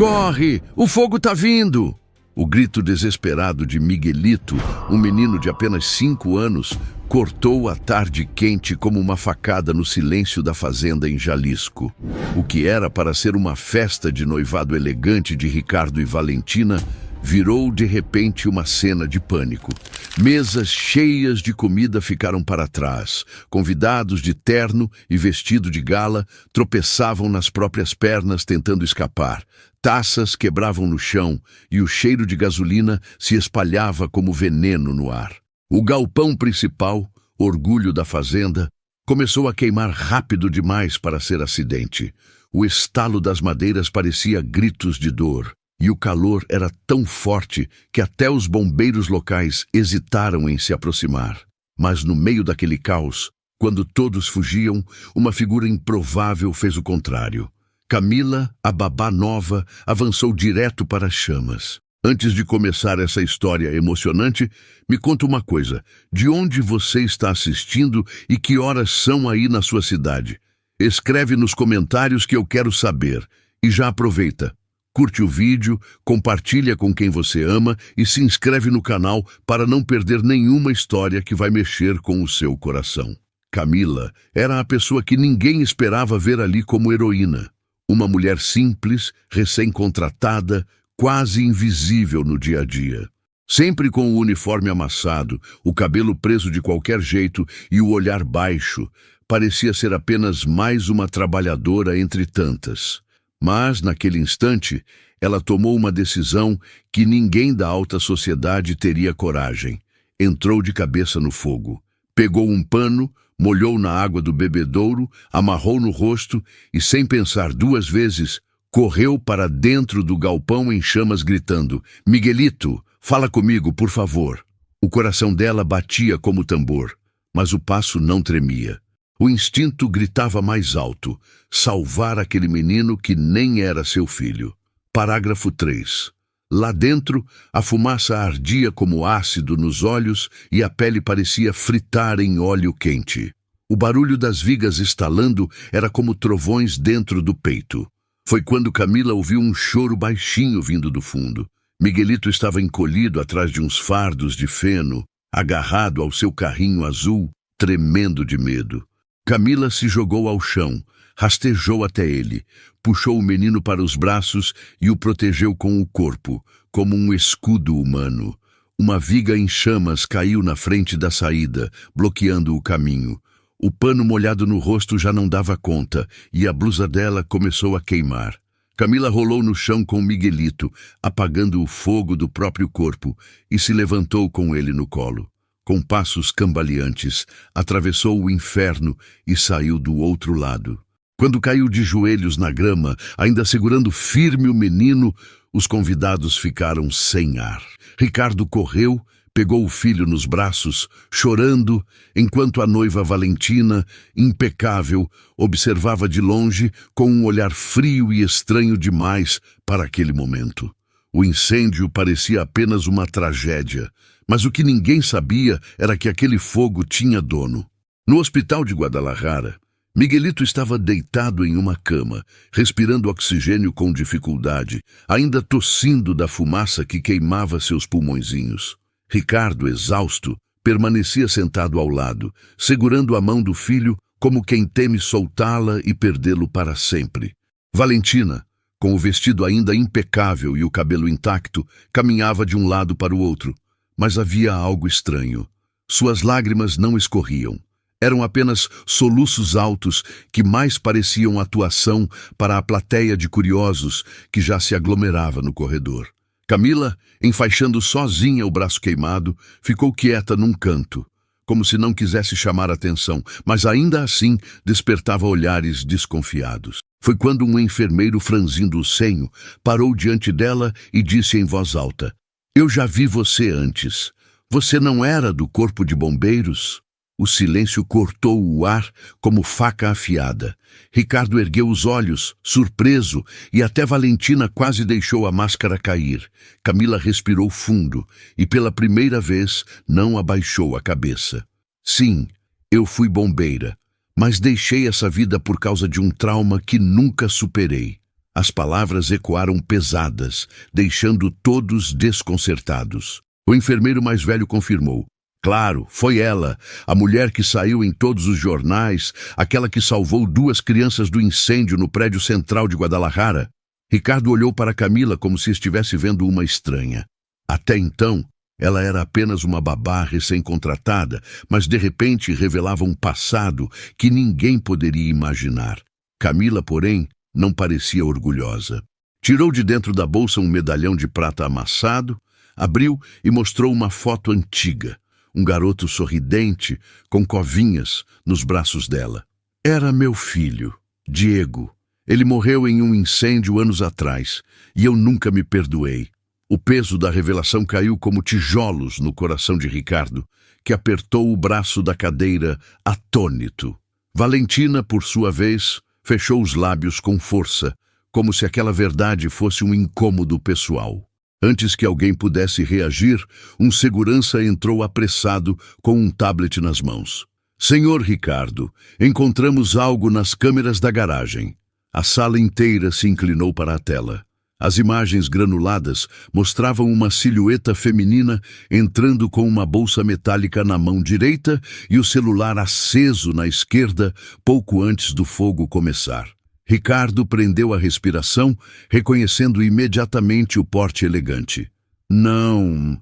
Corre! O fogo tá vindo! O grito desesperado de Miguelito, um menino de apenas 5 anos, cortou a tarde quente como uma facada no silêncio da fazenda em Jalisco. O que era para ser uma festa de noivado elegante de Ricardo e Valentina virou de repente uma cena de pânico. Mesas cheias de comida ficaram para trás. Convidados de terno e vestido de gala tropeçavam nas próprias pernas tentando escapar. Taças quebravam no chão e o cheiro de gasolina se espalhava como veneno no ar. O galpão principal, orgulho da fazenda, começou a queimar rápido demais para ser acidente. O estalo das madeiras parecia gritos de dor. E o calor era tão forte que até os bombeiros locais hesitaram em se aproximar. Mas no meio daquele caos, quando todos fugiam, uma figura improvável fez o contrário. Camila, a babá nova, avançou direto para as chamas. Antes de começar essa história emocionante, me conta uma coisa. De onde você está assistindo e que horas são aí na sua cidade? Escreve nos comentários que eu quero saber. E já aproveita. Curte o vídeo, compartilha com quem você ama e se inscreve no canal para não perder nenhuma história que vai mexer com o seu coração. Camila era a pessoa que ninguém esperava ver ali como heroína. Uma mulher simples, recém-contratada, quase invisível no dia a dia. Sempre com o uniforme amassado, o cabelo preso de qualquer jeito e o olhar baixo, parecia ser apenas mais uma trabalhadora entre tantas. Mas, naquele instante, ela tomou uma decisão que ninguém da alta sociedade teria coragem. Entrou de cabeça no fogo. Pegou um pano, molhou na água do bebedouro, amarrou no rosto e, sem pensar 2 vezes, correu para dentro do galpão em chamas gritando: "Miguelito, fala comigo, por favor." O coração dela batia como tambor, mas o passo não tremia. O instinto gritava mais alto: salvar aquele menino que nem era seu filho. Parágrafo 3. Lá dentro, a fumaça ardia como ácido nos olhos e a pele parecia fritar em óleo quente. O barulho das vigas estalando era como trovões dentro do peito. Foi quando Camila ouviu um choro baixinho vindo do fundo. Miguelito estava encolhido atrás de uns fardos de feno, agarrado ao seu carrinho azul, tremendo de medo. Camila se jogou ao chão, rastejou até ele, puxou o menino para os braços e o protegeu com o corpo, como um escudo humano. Uma viga em chamas caiu na frente da saída, bloqueando o caminho. O pano molhado no rosto já não dava conta e a blusa dela começou a queimar. Camila rolou no chão com Miguelito, apagando o fogo do próprio corpo, e se levantou com ele no colo. Com passos cambaleantes, atravessou o inferno e saiu do outro lado. Quando caiu de joelhos na grama, ainda segurando firme o menino, os convidados ficaram sem ar. Ricardo correu, pegou o filho nos braços, chorando, enquanto a noiva Valentina, impecável, observava de longe com um olhar frio e estranho demais para aquele momento. O incêndio parecia apenas uma tragédia, mas o que ninguém sabia era que aquele fogo tinha dono. No hospital de Guadalajara, Miguelito estava deitado em uma cama, respirando oxigênio com dificuldade, ainda tossindo da fumaça que queimava seus pulmõezinhos. Ricardo, exausto, permanecia sentado ao lado, segurando a mão do filho como quem teme soltá-la e perdê-lo para sempre. Valentina, com o vestido ainda impecável e o cabelo intacto, caminhava de um lado para o outro. Mas havia algo estranho. Suas lágrimas não escorriam. Eram apenas soluços altos que mais pareciam atuação para a plateia de curiosos que já se aglomerava no corredor. Camila, enfaixando sozinha o braço queimado, ficou quieta num canto, como se não quisesse chamar atenção, mas ainda assim despertava olhares desconfiados. Foi quando um enfermeiro, franzindo o senho, parou diante dela e disse em voz alta: "Eu já vi você antes. Você não era do corpo de bombeiros?" O silêncio cortou o ar como faca afiada. Ricardo ergueu os olhos, surpreso, e até Valentina quase deixou a máscara cair. Camila respirou fundo e, pela primeira vez, não abaixou a cabeça. "Sim, eu fui bombeira, mas deixei essa vida por causa de um trauma que nunca superei." As palavras ecoaram pesadas, deixando todos desconcertados. O enfermeiro mais velho confirmou. Claro, foi ela, a mulher que saiu em todos os jornais, aquela que salvou 2 crianças do incêndio no prédio central de Guadalajara. Ricardo olhou para Camila como se estivesse vendo uma estranha. Até então, ela era apenas uma babá recém-contratada, mas de repente revelava um passado que ninguém poderia imaginar. Camila, porém, não parecia orgulhosa. Tirou de dentro da bolsa um medalhão de prata amassado, abriu e mostrou uma foto antiga. Um garoto sorridente, com covinhas nos braços dela. Era meu filho, Diego. Ele morreu em um incêndio anos atrás, e eu nunca me perdoei. O peso da revelação caiu como tijolos no coração de Ricardo, que apertou o braço da cadeira, atônito. Valentina, por sua vez, fechou os lábios com força, como se aquela verdade fosse um incômodo pessoal. Antes que alguém pudesse reagir, um segurança entrou apressado com um tablet nas mãos. Senhor Ricardo, encontramos algo nas câmeras da garagem. A sala inteira se inclinou para a tela. As imagens granuladas mostravam uma silhueta feminina entrando com uma bolsa metálica na mão direita e o celular aceso na esquerda pouco antes do fogo começar. Ricardo prendeu a respiração, reconhecendo imediatamente o porte elegante. Não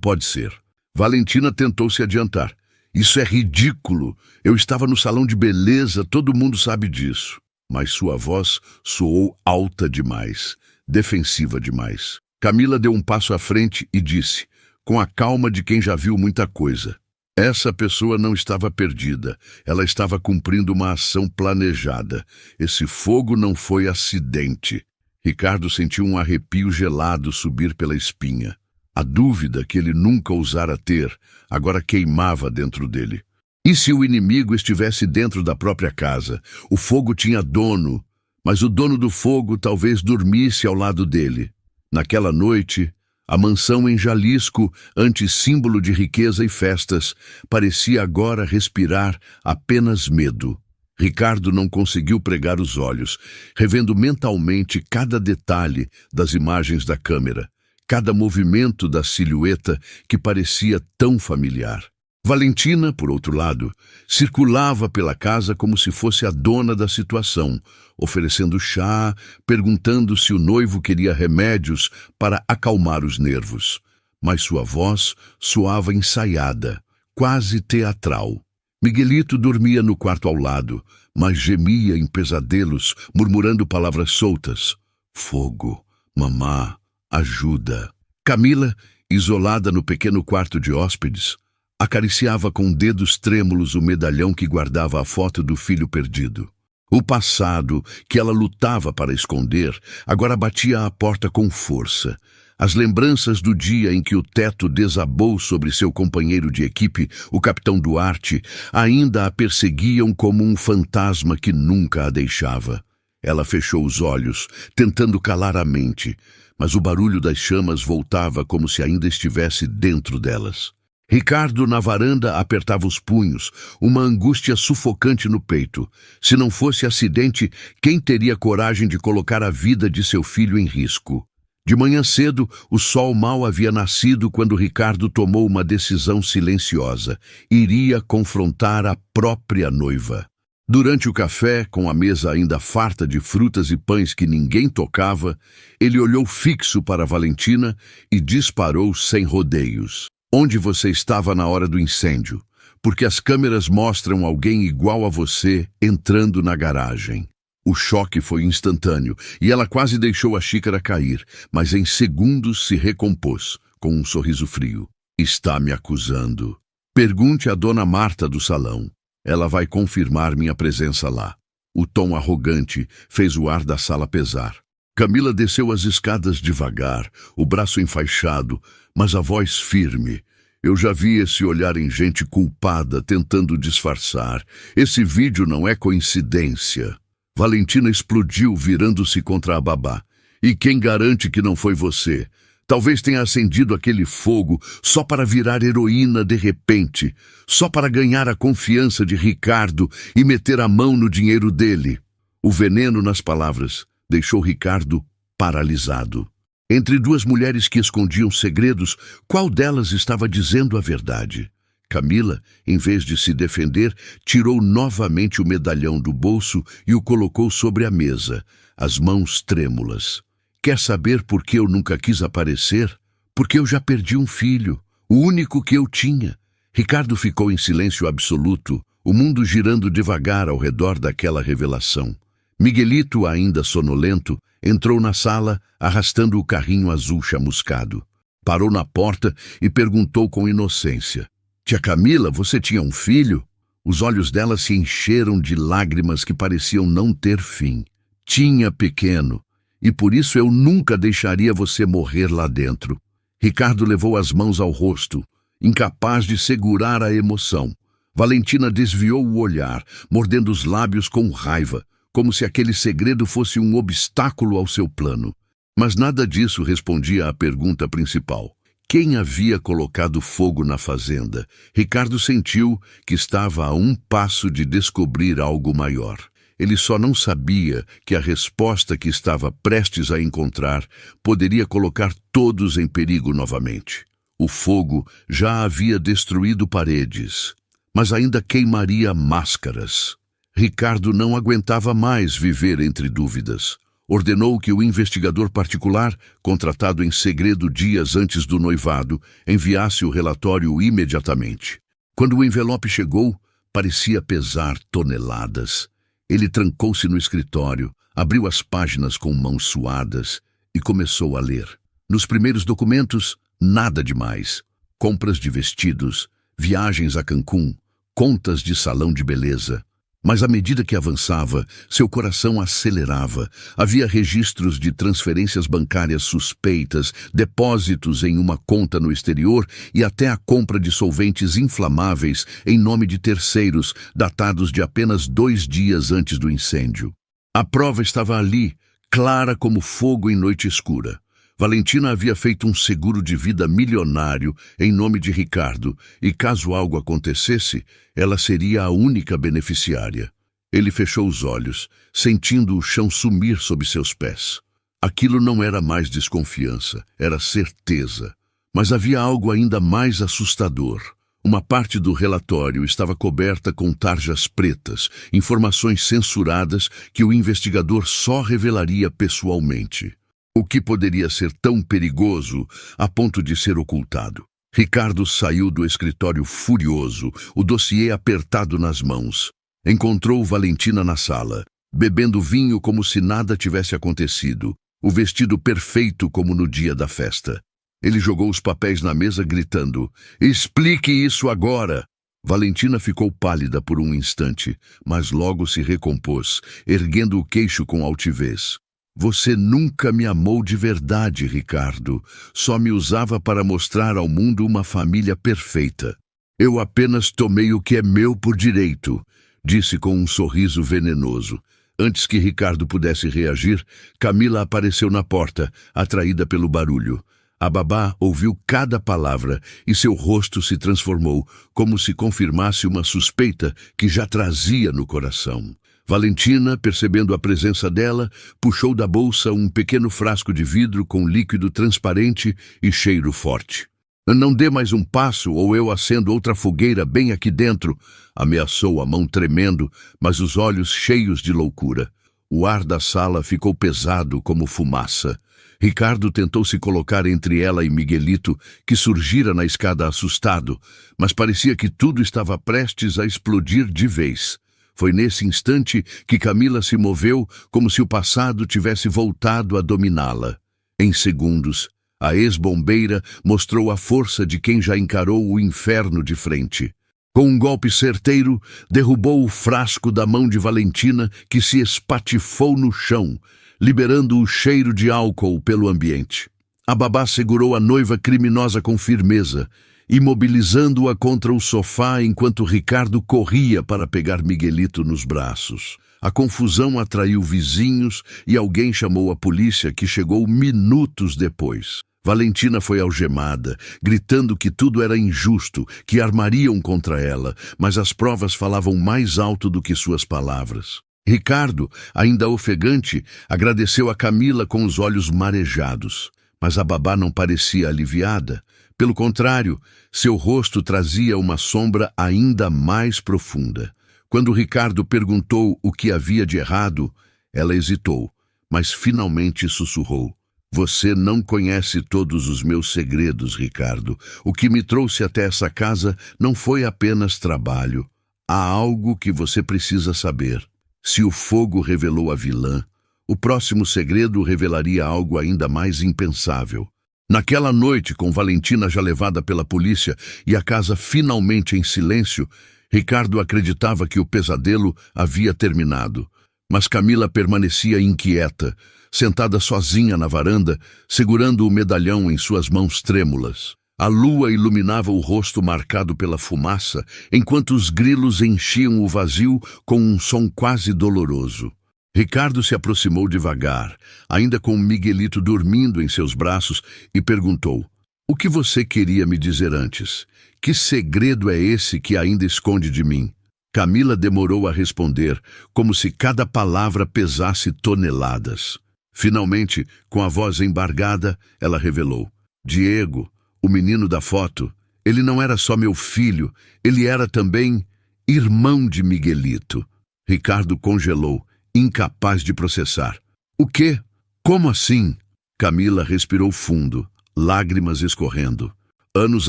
pode ser. Valentina tentou se adiantar. Isso é ridículo. Eu estava no salão de beleza, todo mundo sabe disso. Mas sua voz soou alta demais, defensiva demais. Camila deu um passo à frente e disse, com a calma de quem já viu muita coisa. Essa pessoa não estava perdida, ela estava cumprindo uma ação planejada. Esse fogo não foi acidente. Ricardo sentiu um arrepio gelado subir pela espinha. A dúvida que ele nunca ousara ter agora queimava dentro dele. E se o inimigo estivesse dentro da própria casa? O fogo tinha dono, mas o dono do fogo talvez dormisse ao lado dele. Naquela noite, a mansão em Jalisco, antes símbolo de riqueza e festas, parecia agora respirar apenas medo. Ricardo não conseguiu pregar os olhos, revendo mentalmente cada detalhe das imagens da câmera, cada movimento da silhueta que parecia tão familiar. Valentina, por outro lado, circulava pela casa como se fosse a dona da situação, oferecendo chá, perguntando se o noivo queria remédios para acalmar os nervos. Mas sua voz soava ensaiada, quase teatral. Miguelito dormia no quarto ao lado, mas gemia em pesadelos, murmurando palavras soltas. Fogo, mamá, ajuda. Camila, isolada no pequeno quarto de hóspedes, acariciava com dedos trêmulos o medalhão que guardava a foto do filho perdido. O passado, que ela lutava para esconder, agora batia à porta com força. As lembranças do dia em que o teto desabou sobre seu companheiro de equipe, o capitão Duarte, ainda a perseguiam como um fantasma que nunca a deixava. Ela fechou os olhos, tentando calar a mente, mas o barulho das chamas voltava como se ainda estivesse dentro delas. Ricardo, na varanda, apertava os punhos, uma angústia sufocante no peito. Se não fosse acidente, quem teria coragem de colocar a vida de seu filho em risco? De manhã cedo, o sol mal havia nascido quando Ricardo tomou uma decisão silenciosa. Iria confrontar a própria noiva. Durante o café, com a mesa ainda farta de frutas e pães que ninguém tocava, ele olhou fixo para Valentina e disparou sem rodeios. Onde você estava na hora do incêndio? Porque as câmeras mostram alguém igual a você entrando na garagem. O choque foi instantâneo e ela quase deixou a xícara cair, mas em segundos se recompôs, com um sorriso frio. Está me acusando. Pergunte à dona Marta do salão. Ela vai confirmar minha presença lá. O tom arrogante fez o ar da sala pesar. Camila desceu as escadas devagar, o braço enfaixado, mas a voz firme. Eu já vi esse olhar em gente culpada tentando disfarçar. Esse vídeo não é coincidência. Valentina explodiu, virando-se contra a babá. E quem garante que não foi você? Talvez tenha acendido aquele fogo só para virar heroína de repente, só para ganhar a confiança de Ricardo e meter a mão no dinheiro dele. O veneno nas palavras deixou Ricardo paralisado. Entre duas mulheres que escondiam segredos, qual delas estava dizendo a verdade? Camila, em vez de se defender, tirou novamente o medalhão do bolso e o colocou sobre a mesa, as mãos trêmulas. Quer saber por que eu nunca quis aparecer? Porque eu já perdi um filho, o único que eu tinha. Ricardo ficou em silêncio absoluto, o mundo girando devagar ao redor daquela revelação. Miguelito, ainda sonolento, entrou na sala, arrastando o carrinho azul chamuscado. Parou na porta e perguntou com inocência: "Tia Camila, você tinha um filho?" Os olhos dela se encheram de lágrimas que pareciam não ter fim. "Tinha, pequeno, e por isso eu nunca deixaria você morrer lá dentro." Ricardo levou as mãos ao rosto, incapaz de segurar a emoção. Valentina desviou o olhar, mordendo os lábios com raiva, como se aquele segredo fosse um obstáculo ao seu plano. Mas nada disso respondia à pergunta principal. Quem havia colocado fogo na fazenda? Ricardo sentiu que estava a um passo de descobrir algo maior. Ele só não sabia que a resposta que estava prestes a encontrar poderia colocar todos em perigo novamente. O fogo já havia destruído paredes, mas ainda queimaria máscaras. Ricardo não aguentava mais viver entre dúvidas. Ordenou que o investigador particular, contratado em segredo dias antes do noivado, enviasse o relatório imediatamente. Quando o envelope chegou, parecia pesar toneladas. Ele trancou-se no escritório, abriu as páginas com mãos suadas e começou a ler. Nos primeiros documentos, nada demais. Compras de vestidos, viagens a Cancún, contas de salão de beleza. Mas à medida que avançava, seu coração acelerava. Havia registros de transferências bancárias suspeitas, depósitos em uma conta no exterior e até a compra de solventes inflamáveis em nome de terceiros, datados de apenas 2 dias antes do incêndio. A prova estava ali, clara como fogo em noite escura. Valentina havia feito um seguro de vida milionário em nome de Ricardo, e caso algo acontecesse, ela seria a única beneficiária. Ele fechou os olhos, sentindo o chão sumir sob seus pés. Aquilo não era mais desconfiança, era certeza. Mas havia algo ainda mais assustador. Uma parte do relatório estava coberta com tarjas pretas, informações censuradas que o investigador só revelaria pessoalmente. O que poderia ser tão perigoso a ponto de ser ocultado? Ricardo saiu do escritório furioso, o dossiê apertado nas mãos. Encontrou Valentina na sala, bebendo vinho como se nada tivesse acontecido, o vestido perfeito como no dia da festa. Ele jogou os papéis na mesa gritando: "Explique isso agora!" Valentina ficou pálida por um instante, mas logo se recompôs, erguendo o queixo com altivez. "Você nunca me amou de verdade, Ricardo. Só me usava para mostrar ao mundo uma família perfeita. Eu apenas tomei o que é meu por direito", disse com um sorriso venenoso. Antes que Ricardo pudesse reagir, Camila apareceu na porta, atraída pelo barulho. A babá ouviu cada palavra e seu rosto se transformou, como se confirmasse uma suspeita que já trazia no coração. Valentina, percebendo a presença dela, puxou da bolsa um pequeno frasco de vidro com líquido transparente e cheiro forte. "Não dê mais um passo ou eu acendo outra fogueira bem aqui dentro", ameaçou, a mão tremendo, mas os olhos cheios de loucura. O ar da sala ficou pesado como fumaça. Ricardo tentou se colocar entre ela e Miguelito, que surgira na escada assustado, mas parecia que tudo estava prestes a explodir de vez. Foi nesse instante que Camila se moveu, como se o passado tivesse voltado a dominá-la. Em segundos, a ex-bombeira mostrou a força de quem já encarou o inferno de frente. Com um golpe certeiro, derrubou o frasco da mão de Valentina, que se espatifou no chão, liberando o cheiro de álcool pelo ambiente. A babá segurou a noiva criminosa com firmeza, imobilizando-a contra o sofá enquanto Ricardo corria para pegar Miguelito nos braços. A confusão atraiu vizinhos e alguém chamou a polícia, que chegou minutos depois. Valentina foi algemada, gritando que tudo era injusto, que armariam contra ela, mas as provas falavam mais alto do que suas palavras. Ricardo, ainda ofegante, agradeceu a Camila com os olhos marejados. Mas a babá não parecia aliviada. Pelo contrário, seu rosto trazia uma sombra ainda mais profunda. Quando Ricardo perguntou o que havia de errado, ela hesitou, mas finalmente sussurrou: "Você não conhece todos os meus segredos, Ricardo. O que me trouxe até essa casa não foi apenas trabalho. Há algo que você precisa saber. Se o fogo revelou a vilã, o próximo segredo revelaria algo ainda mais impensável." Naquela noite, com Valentina já levada pela polícia e a casa finalmente em silêncio, Ricardo acreditava que o pesadelo havia terminado. Mas Camila permanecia inquieta, sentada sozinha na varanda, segurando o medalhão em suas mãos trêmulas. A lua iluminava o rosto marcado pela fumaça, enquanto os grilos enchiam o vazio com um som quase doloroso. Ricardo se aproximou devagar, ainda com Miguelito dormindo em seus braços, e perguntou: "O que você queria me dizer antes? Que segredo é esse que ainda esconde de mim?" Camila demorou a responder, como se cada palavra pesasse toneladas. Finalmente, com a voz embargada, ela revelou: "Diego, o menino da foto, ele não era só meu filho, ele era também irmão de Miguelito." Ricardo congelou, incapaz de processar. "O quê? Como assim?" Camila respirou fundo, lágrimas escorrendo. "Anos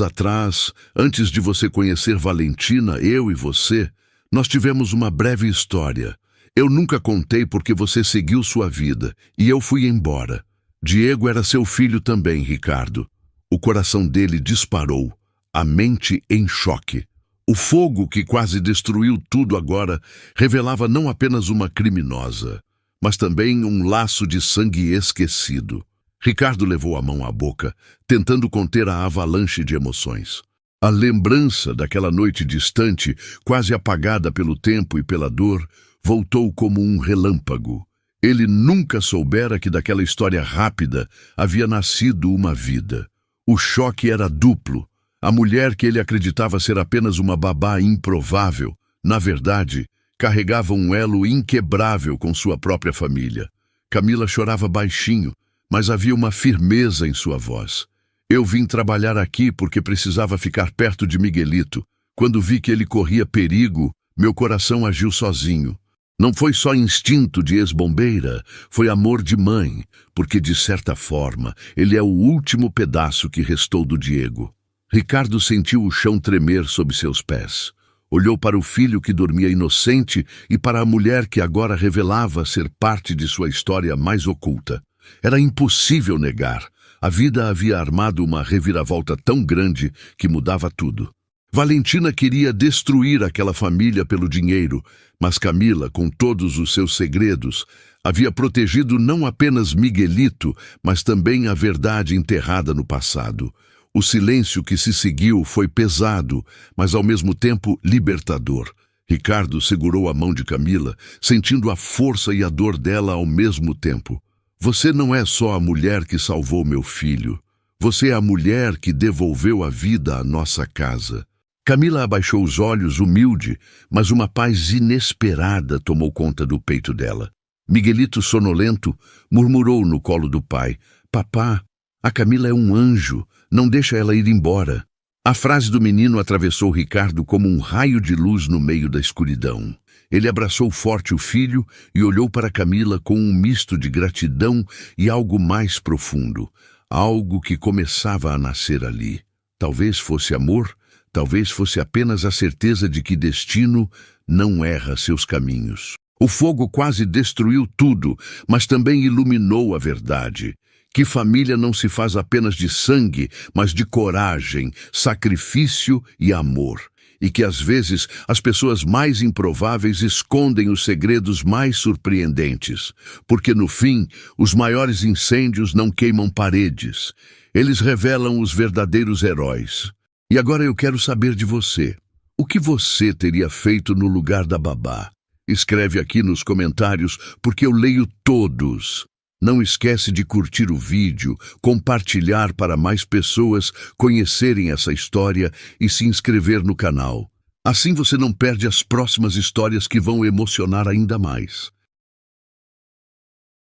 atrás, antes de você conhecer Valentina, eu e você, nós tivemos uma breve história. Eu nunca contei porque você seguiu sua vida, e eu fui embora. Diego era seu filho também, Ricardo." O coração dele disparou, a mente em choque. O fogo que quase destruiu tudo agora revelava não apenas uma criminosa, mas também um laço de sangue esquecido. Ricardo levou a mão à boca, tentando conter a avalanche de emoções. A lembrança daquela noite distante, quase apagada pelo tempo e pela dor, voltou como um relâmpago. Ele nunca soubera que daquela história rápida havia nascido uma vida. O choque era duplo. A mulher que ele acreditava ser apenas uma babá improvável, na verdade, carregava um elo inquebrável com sua própria família. Camila chorava baixinho, mas havia uma firmeza em sua voz. "Eu vim trabalhar aqui porque precisava ficar perto de Miguelito. Quando vi que ele corria perigo, meu coração agiu sozinho. Não foi só instinto de ex-bombeira, foi amor de mãe, porque, de certa forma, ele é o último pedaço que restou do Diego." Ricardo sentiu o chão tremer sob seus pés. Olhou para o filho que dormia inocente e para a mulher que agora revelava ser parte de sua história mais oculta. Era impossível negar. A vida havia armado uma reviravolta tão grande que mudava tudo. Valentina queria destruir aquela família pelo dinheiro, mas Camila, com todos os seus segredos, havia protegido não apenas Miguelito, mas também a verdade enterrada no passado. O silêncio que se seguiu foi pesado, mas ao mesmo tempo libertador. Ricardo segurou a mão de Camila, sentindo a força e a dor dela ao mesmo tempo. "Você não é só a mulher que salvou meu filho. Você é a mulher que devolveu a vida à nossa casa." Camila abaixou os olhos, humilde, mas uma paz inesperada tomou conta do peito dela. Miguelito, sonolento, murmurou no colo do pai: "Papá, a Camila é um anjo. Não deixa ela ir embora." A frase do menino atravessou Ricardo como um raio de luz no meio da escuridão. Ele abraçou forte o filho e olhou para Camila com um misto de gratidão e algo mais profundo. Algo que começava a nascer ali. Talvez fosse amor, talvez fosse apenas a certeza de que destino não erra seus caminhos. O fogo quase destruiu tudo, mas também iluminou a verdade. Que família não se faz apenas de sangue, mas de coragem, sacrifício e amor. E que às vezes as pessoas mais improváveis escondem os segredos mais surpreendentes. Porque no fim, os maiores incêndios não queimam paredes. Eles revelam os verdadeiros heróis. E agora eu quero saber de você. O que você teria feito no lugar da babá? Escreve aqui nos comentários, porque eu leio todos. Não esquece de curtir o vídeo, compartilhar para mais pessoas conhecerem essa história e se inscrever no canal. Assim você não perde as próximas histórias que vão emocionar ainda mais.